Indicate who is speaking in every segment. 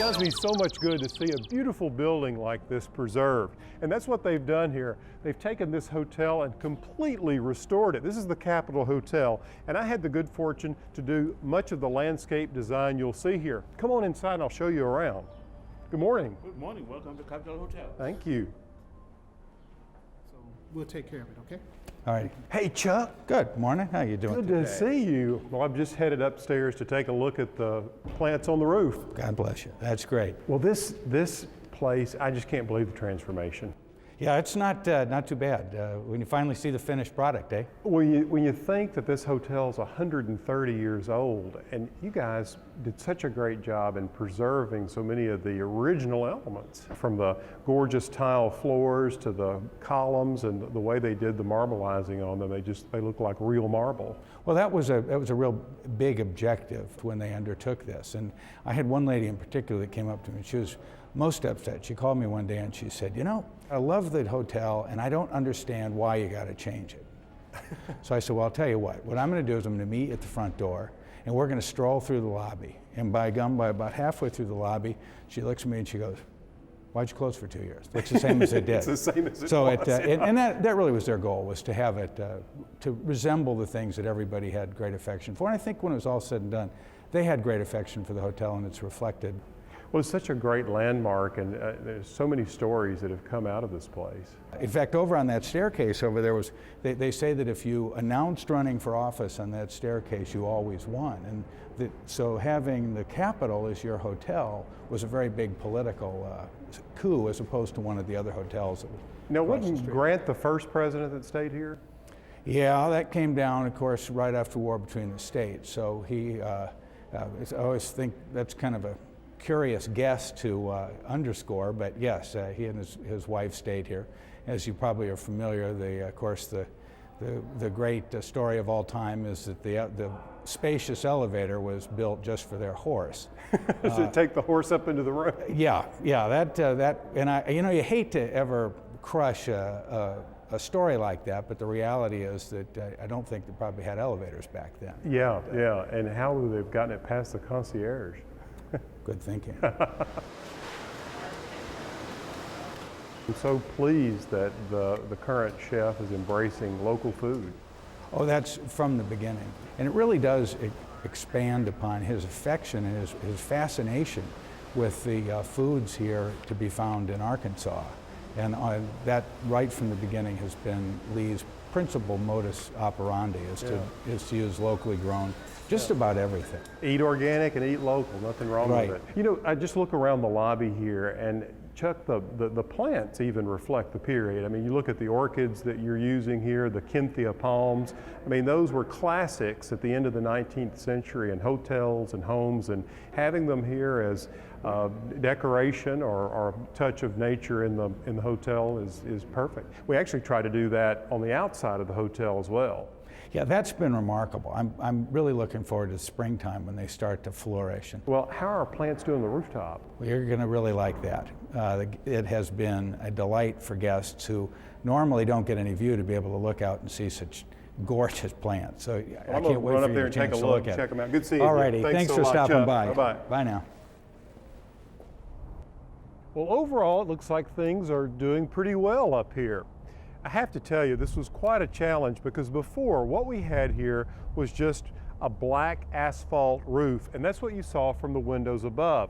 Speaker 1: does me so much good to see a beautiful building like this preserved. And that's what they've done here. They've taken this hotel and completely restored it. This is the Capitol Hotel, and I had the good fortune to do much of the landscape design you'll see here. Come on inside and I'll show you around. Good morning.
Speaker 2: Good morning. Welcome to Capitol Hotel.
Speaker 1: Thank you.
Speaker 3: So we'll take care of it, okay?
Speaker 4: All right.
Speaker 1: Hey, Chuck.
Speaker 4: Good morning. How you doing
Speaker 1: Good
Speaker 4: today?
Speaker 1: to see you. Well, I've just headed upstairs to take a look at the plants on the roof.
Speaker 4: God bless you. That's great.
Speaker 1: Well, this place, I just can't believe the transformation.
Speaker 4: Yeah, it's not too bad when you finally see the finished product, eh?
Speaker 1: When you think that this hotel is 130 years old, and you guys did such a great job in preserving so many of the original elements, from the gorgeous tile floors to the columns and the way they did the marbleizing on them, they look like real marble.
Speaker 4: Well, that was a real big objective when they undertook this. And I had one lady in particular that came up to me, and she was most upset. She called me one day and she said, you know, I love the hotel and I don't understand why you got to change it. So I said, well, I'll tell you what I'm going to do is I'm going to meet at the front door and we're going to stroll through the lobby. And by about halfway through the lobby, she looks at me and she goes, why'd you close for 2 years? It's the same as it did.
Speaker 1: It's the same as it
Speaker 4: so
Speaker 1: was.
Speaker 4: And that really was their goal, was to have it, to resemble the things that everybody had great affection for. And I think when it was all said and done, they had great affection for the hotel, and it's reflected.
Speaker 1: Well, it's such a great landmark, and there's so many stories that have come out of this place.
Speaker 4: In fact, over on that staircase over there they say that if you announced running for office on that staircase, you always won. And so having the Capitol as your hotel was a very big political coup, as opposed to one of the other hotels.
Speaker 1: Now, wasn't Grant the first president that stayed here?
Speaker 4: Yeah, that came down, of course, right after the war between the states. So I always think that's kind of a curious guess to underscore, but yes, he and his wife stayed here. As you probably are familiar, of course, the great story of all time is that the spacious elevator was built just for their horse.
Speaker 1: Does it take the horse up into the room?
Speaker 4: Yeah, and you hate to ever crush a story like that, but the reality is that I don't think they probably had elevators back then.
Speaker 1: Yeah, and how would they've gotten it past the concierge?
Speaker 4: Good thinking.
Speaker 1: I'm so pleased that the current chef is embracing local food.
Speaker 4: Oh, that's from the beginning. And it really does expand upon his affection and his fascination with the foods here to be found in Arkansas. And that right from the beginning has been Lee's principal modus operandi, is to use locally grown just about everything.
Speaker 1: Eat organic and eat local, nothing wrong
Speaker 4: Right.
Speaker 1: with it. You know, I just look around the lobby here, and Chuck, the plants even reflect the period. I mean, you look at the orchids that you're using here, the Cynthia palms. I mean, those were classics at the end of the 19th century in hotels and homes, and having them here as decoration or a touch of nature in the hotel is perfect. We actually try to do that on the outside of the hotel as well.
Speaker 4: Yeah, that's been remarkable. I'm really looking forward to springtime when they start to flourish.
Speaker 1: Well, how are our plants doing on the rooftop?
Speaker 4: You're going to really like that. It has been a delight for guests who normally don't get any view to be able to look out and see such gorgeous plants. So I can't wait
Speaker 1: run
Speaker 4: for
Speaker 1: up
Speaker 4: you
Speaker 1: there
Speaker 4: a
Speaker 1: and take a
Speaker 4: chance to
Speaker 1: look,
Speaker 4: at
Speaker 1: check
Speaker 4: it.
Speaker 1: them out. Good to see you.
Speaker 4: All righty, thanks
Speaker 1: so
Speaker 4: for
Speaker 1: much,
Speaker 4: stopping
Speaker 1: Chuck.
Speaker 4: by.
Speaker 1: Bye-bye.
Speaker 4: Bye now.
Speaker 1: Well, overall, it looks like things are doing pretty well up here. I have to tell you, this was quite a challenge, because before, what we had here was just a black asphalt roof, and that's what you saw from the windows above.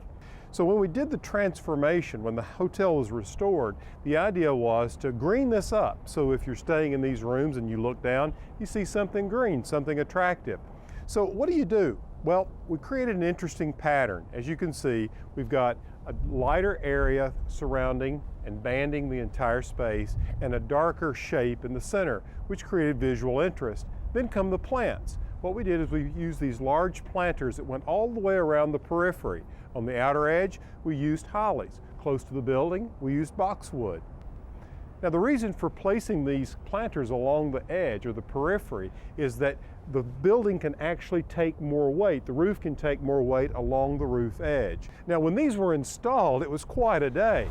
Speaker 1: So when we did the transformation, when the hotel was restored, the idea was to green this up. So if you're staying in these rooms and you look down, you see something green, something attractive. So what do? Well, we created an interesting pattern. As you can see, we've got a lighter area surrounding and banding the entire space, and a darker shape in the center, which created visual interest. Then come the plants. What we did is we used these large planters that went all the way around the periphery. On the outer edge, we used hollies. Close to the building, we used boxwood. Now, the reason for placing these planters along the edge or the periphery is that the building can actually take more weight. The roof can take more weight along the roof edge. Now, when these were installed, it was quite a day.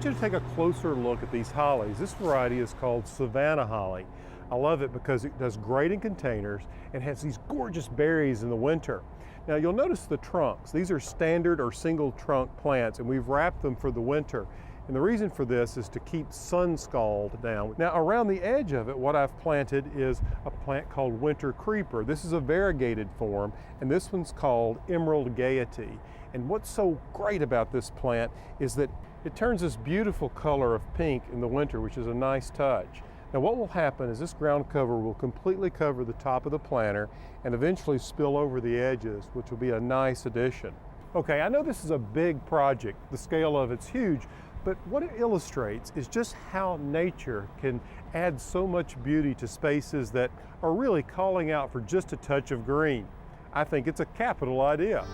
Speaker 1: want you to take a closer look at these hollies. This variety is called Savannah holly. I love it because it does great in containers and has these gorgeous berries in the winter. Now you'll notice the trunks. These are standard or single trunk plants, and we've wrapped them for the winter. And the reason for this is to keep sun scald down. Now around the edge of it, what I've planted is a plant called winter creeper. This is a variegated form, and this one's called emerald gaiety. And what's so great about this plant is that it turns this beautiful color of pink in the winter, which is a nice touch. Now what will happen is this ground cover will completely cover the top of the planter and eventually spill over the edges, which will be a nice addition. Okay, I know this is a big project. The scale of it's huge, but what it illustrates is just how nature can add so much beauty to spaces that are really calling out for just a touch of green. I think it's a capital idea.